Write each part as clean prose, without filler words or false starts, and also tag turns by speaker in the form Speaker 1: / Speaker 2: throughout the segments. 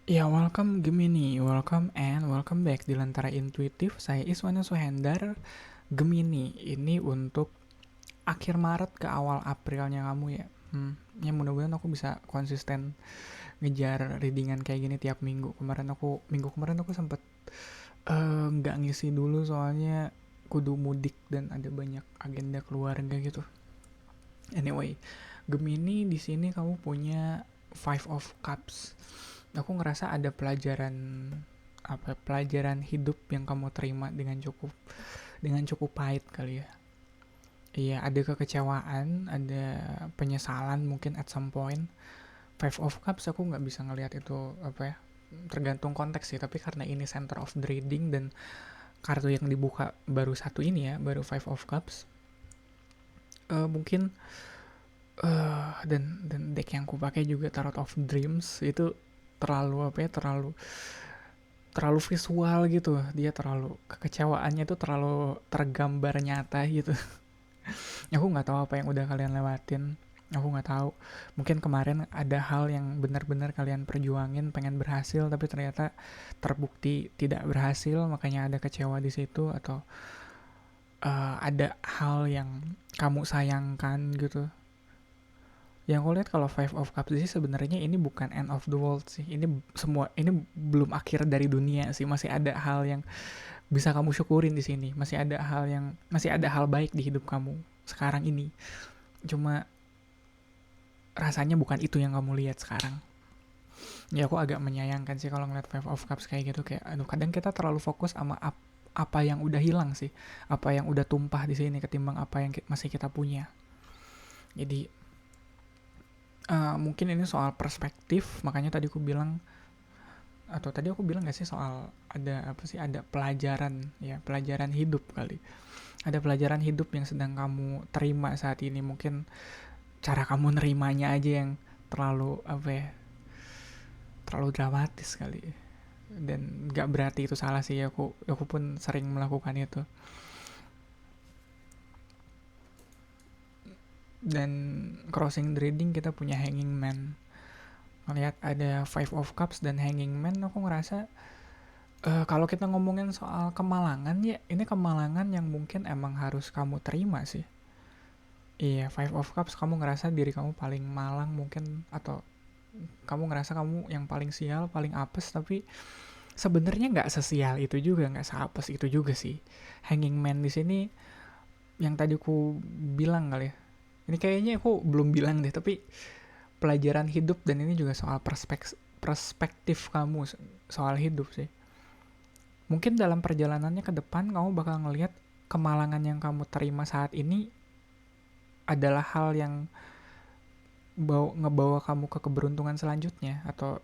Speaker 1: Ya, welcome Gemini, welcome and welcome back di Lentera Intuitif. Saya Iswana Suhendar, Gemini. Ini untuk akhir Maret ke awal Aprilnya kamu ya. Ya mudah-mudahan aku bisa konsisten ngejar readingan kayak gini tiap minggu. Minggu kemarin aku sempet nggak ngisi dulu soalnya kudu mudik dan ada banyak agenda keluarga gitu. Anyway, Gemini di sini kamu punya Five of Cups. Aku ngerasa ada pelajaran hidup yang kamu terima dengan cukup pahit kali ya. Iya, ada kekecewaan, ada penyesalan mungkin at some point. Five of Cups aku nggak bisa ngelihat itu apa ya, tergantung konteks sih, tapi karena ini center of the reading dan kartu yang dibuka baru satu ini ya, baru Five of Cups. Mungkin dan deck yang aku pakai juga Tarot of Dreams itu terlalu apa ya, terlalu visual gitu. Dia terlalu, kekecewaannya itu terlalu tergambar nyata gitu. Aku nggak tahu apa yang udah kalian lewatin, aku nggak tahu. Mungkin kemarin ada hal yang benar-benar kalian perjuangin pengen berhasil tapi ternyata terbukti tidak berhasil, makanya ada kecewa di situ. Atau ada hal yang kamu sayangkan gitu. Yang aku lihat kalau Five of Cups sih sebenarnya ini bukan end of the world sih. Ini belum akhir dari dunia sih. Masih ada hal yang bisa kamu syukurin di sini. Masih ada hal baik di hidup kamu sekarang ini. Cuma rasanya bukan itu yang kamu lihat sekarang. Ya aku agak menyayangkan sih kalau ngeliat Five of Cups kayak gitu, kayak aduh, kadang kita terlalu fokus sama apa yang udah hilang sih. Apa yang udah tumpah di sini ketimbang apa yang masih kita punya. Jadi mungkin ini soal perspektif, makanya tadi aku bilang, atau tadi aku bilang gak sih soal ada apa sih, ada pelajaran ya, pelajaran hidup kali. Ada pelajaran hidup yang sedang kamu terima saat ini. Mungkin cara kamu nerimanya aja yang terlalu apa ya, terlalu dramatis kali. Dan nggak berarti itu salah sih, aku pun sering melakukan itu. Dan crossing the reading kita punya Hanging Man. Melihat ada Five of Cups dan Hanging Man, aku ngerasa kalau kita ngomongin soal kemalangan ya, ini kemalangan yang mungkin emang harus kamu terima sih. Iya, Five of Cups, kamu ngerasa diri kamu paling malang mungkin, atau kamu ngerasa kamu yang paling sial, paling apes, tapi sebenarnya nggak sesial itu juga, nggak seapes itu juga sih. Hanging Man di sini yang tadi aku bilang kali ya. Ini kayaknya aku belum bilang deh, tapi pelajaran hidup, dan ini juga soal perspektif kamu soal hidup sih. Mungkin dalam perjalanannya ke depan kamu bakal ngelihat kemalangan yang kamu terima saat ini adalah hal yang ngebawa kamu ke keberuntungan selanjutnya. Atau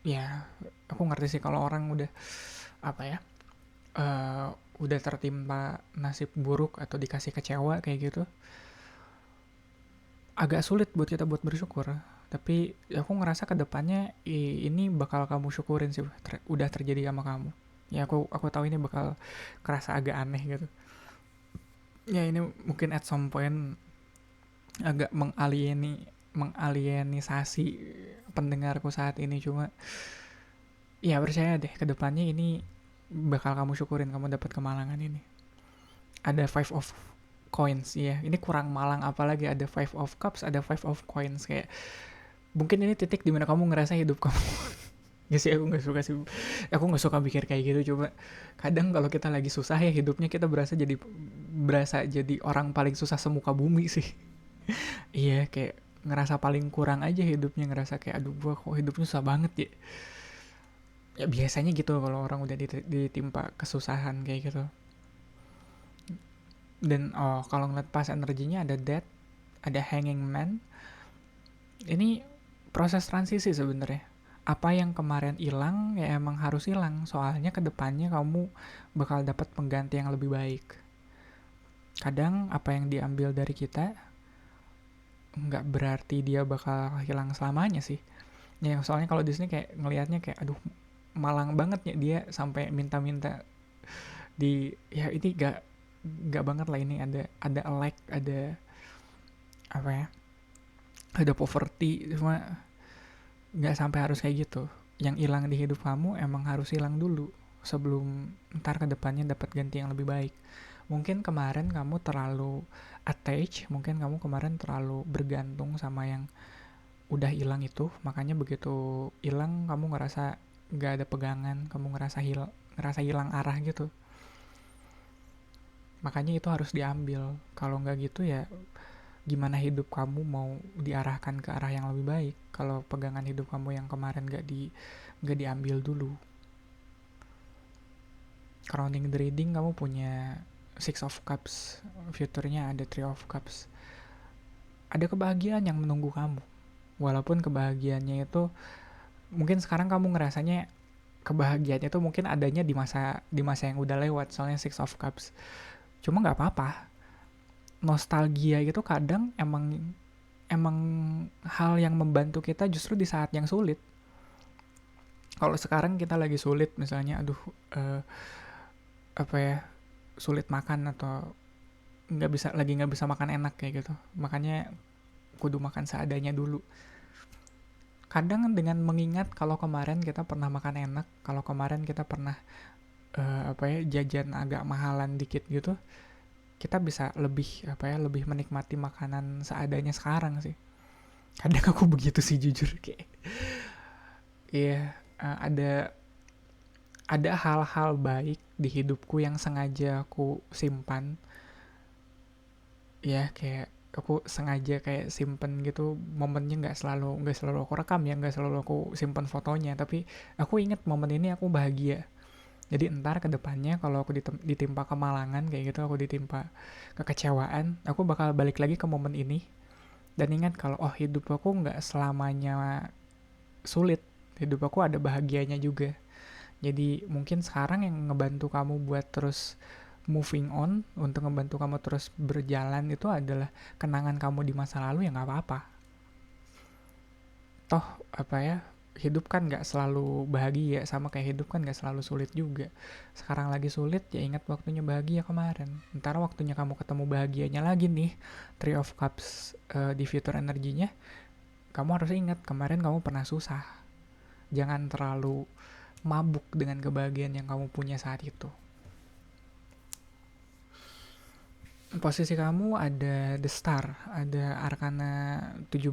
Speaker 1: ya, aku ngerti sih kalau orang udah apa ya, uh, udah tertimpa nasib buruk atau dikasih kecewa kayak gitu, agak sulit buat kita buat bersyukur. Tapi aku ngerasa kedepannya ini bakal kamu syukurin sih, udah terjadi sama kamu. Ya aku tahu ini bakal kerasa agak aneh gitu. Ya ini mungkin at some point agak mengalienisasi pendengarku saat ini, cuma ya percaya deh, kedepannya ini bakal kamu syukurin kamu dapat kemalangan ini. Ada Five of Coins ya, ini kurang malang apalagi, ada Five of Cups, ada Five of Coins. Kayak mungkin ini titik dimana kamu ngerasa hidup kamu ya sih, aku nggak suka pikir kayak gitu. Coba kadang kalau kita lagi susah ya hidupnya, kita berasa jadi orang paling susah semuka bumi sih. Iya, kayak ngerasa paling kurang aja hidupnya, ngerasa kayak aduh, gua kok hidupnya susah banget ya. Ya biasanya gitu kalau orang udah ditimpa kesusahan kayak gitu. Dan kalau ngeliat pas energinya ada Death, ada Hanging Man. Ini proses transisi sebenarnya. Apa yang kemarin hilang ya emang harus hilang, soalnya kedepannya kamu bakal dapat pengganti yang lebih baik. Kadang apa yang diambil dari kita nggak berarti dia bakal hilang selamanya sih. Ya soalnya kalau di sini kayak ngelihatnya kayak aduh, malang banget ya dia sampai minta-minta di, ya ini gak banget lah, ini ada lack, ada apa ya, ada poverty, cuma nggak sampai harus kayak gitu. yang hilang di hidup kamu emang harus hilang dulu sebelum ntar kedepannya dapat ganti yang lebih baik. Mungkin kemarin kamu terlalu attached, mungkin kamu kemarin terlalu bergantung sama yang udah hilang itu, makanya begitu hilang kamu ngerasa nggak ada pegangan, kamu ngerasa hilang arah gitu. Makanya itu harus diambil. Kalau nggak gitu ya gimana hidup kamu mau diarahkan ke arah yang lebih baik kalau pegangan hidup kamu yang kemarin nggak diambil dulu. Crowning the reading kamu punya Six of Cups, future-nya ada Three of Cups. Ada kebahagiaan yang menunggu kamu. Walaupun kebahagiaannya itu mungkin sekarang kamu ngerasanya kebahagiaannya itu mungkin adanya di masa yang udah lewat, soalnya Six of Cups. Cuma nggak apa-apa. Nostalgia itu kadang emang hal yang membantu kita justru di saat yang sulit. Kalau sekarang kita lagi sulit misalnya, aduh apa ya, sulit makan atau nggak bisa makan enak kayak gitu, makanya kudu makan seadanya dulu. Kadang dengan mengingat kalau kemarin kita pernah makan enak, kalau kemarin kita pernah jajan agak mahalan dikit gitu, kita bisa lebih menikmati makanan seadanya sekarang sih. Kadang aku begitu sih jujur, kayak iya, ada hal-hal baik di hidupku yang sengaja aku simpan, ya kayak aku sengaja kayak simpen gitu momennya. Nggak selalu aku rekam ya, nggak selalu aku simpen fotonya, tapi aku inget momen ini aku bahagia. Jadi entar kedepannya kalau aku ditimpa kemalangan kayak gitu, aku ditimpa kekecewaan, aku bakal balik lagi ke momen ini dan ingat kalau oh hidup aku nggak selamanya sulit, hidup aku ada bahagianya juga. Jadi mungkin sekarang yang ngebantu kamu buat terus moving on, untuk ngebantu kamu terus berjalan itu adalah kenangan kamu di masa lalu, ya nggak apa-apa. Toh hidup kan nggak selalu bahagia, sama kayak hidup kan nggak selalu sulit juga. Sekarang lagi sulit, ya ingat waktunya bahagia kemarin. Ntar waktunya kamu ketemu bahagianya lagi nih, Three of Cups di future energinya, kamu harus ingat kemarin kamu pernah susah. Jangan terlalu mabuk dengan kebahagiaan yang kamu punya saat itu. Posisi kamu ada The Star, ada Arkana 17,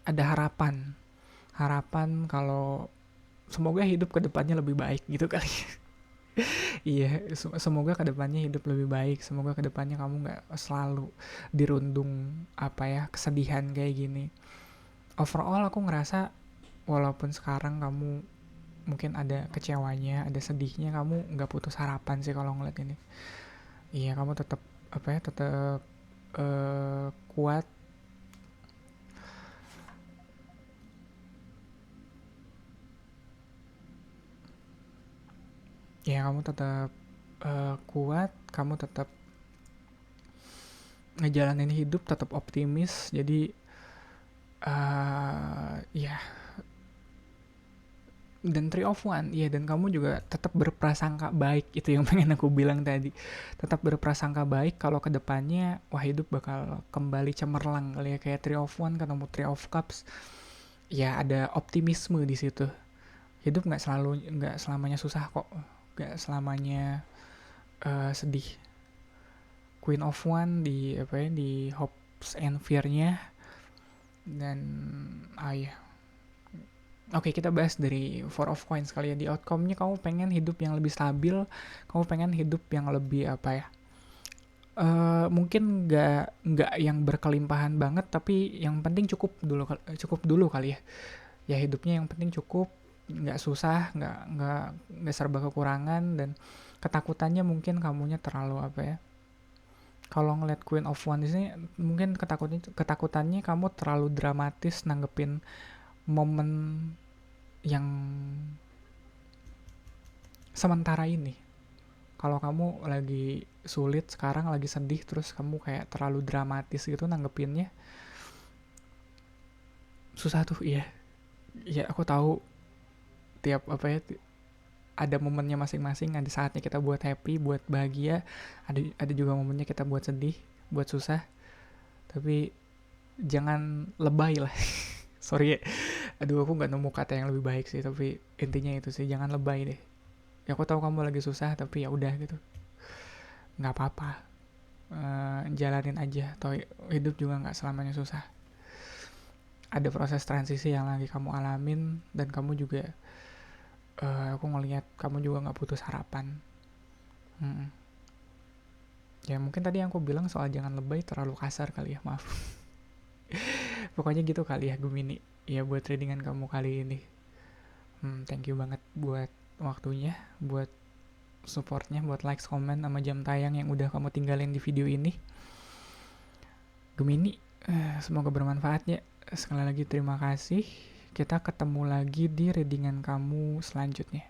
Speaker 1: ada harapan. Harapan kalau semoga hidup kedepannya lebih baik gitu kali. Iya, semoga kedepannya hidup lebih baik. Semoga kedepannya kamu nggak selalu dirundung kesedihan kayak gini. Overall aku ngerasa walaupun sekarang kamu mungkin ada kecewanya, ada sedihnya, kamu nggak putus harapan sih kalau ngeliat ini. Iya, kamu tetap tetap kuat. Ya, kamu tetap kuat, kamu tetap ngejalanin hidup, tetap optimis. Jadi ya, dan Three of One, ya, dan kamu juga tetap berprasangka baik, itu yang pengen aku bilang tadi. Tetap berprasangka baik kalau kedepannya wah hidup bakal kembali cemerlang kali ya, kayak Three of One ketemu Three of Cups. Ya ada optimisme di situ. Hidup nggak selamanya susah kok, nggak selamanya sedih. Queen of One di hopes and fear-nya. Dan ya, oke, kita bahas dari Four of Coins kali ya. Di outcome-nya kamu pengen hidup yang lebih stabil, kamu pengen hidup yang lebih mungkin nggak yang berkelimpahan banget, tapi yang penting cukup dulu kali ya. Ya hidupnya yang penting cukup, nggak susah, nggak serba kekurangan, dan ketakutannya mungkin kamunya terlalu kalau ngeliat Queen of One di sini mungkin ketakutannya kamu terlalu dramatis nanggepin momen yang sementara ini. Kalau kamu lagi sulit sekarang, lagi sedih, terus kamu kayak terlalu dramatis gitu nanggepinnya, susah tuh. Iya, ya aku tahu tiap ada momennya masing-masing. Ada saatnya kita buat happy, buat bahagia, ada juga momennya kita buat sedih, buat susah. Tapi jangan lebay lah. Sorry ya, Aduh, aku nggak nemu kata yang lebih baik sih, tapi intinya itu sih, jangan lebay deh. Ya aku tahu kamu lagi susah, tapi ya udah gitu, nggak apa-apa. Jalanin aja, toh hidup juga nggak selamanya susah. Ada proses transisi yang lagi kamu alamin, dan kamu juga, aku ngelihat kamu juga nggak putus harapan. Mm-mm. Ya mungkin tadi yang aku bilang soal jangan lebay terlalu kasar kali ya, maaf. Pokoknya gitu kali ya Gemini, ya buat readingan kamu kali ini. Thank you banget buat waktunya, buat supportnya, buat likes, comment, sama jam tayang yang udah kamu tinggalin di video ini. Gemini, semoga bermanfaat ya. Sekali lagi terima kasih. Kita ketemu lagi di readingan kamu selanjutnya.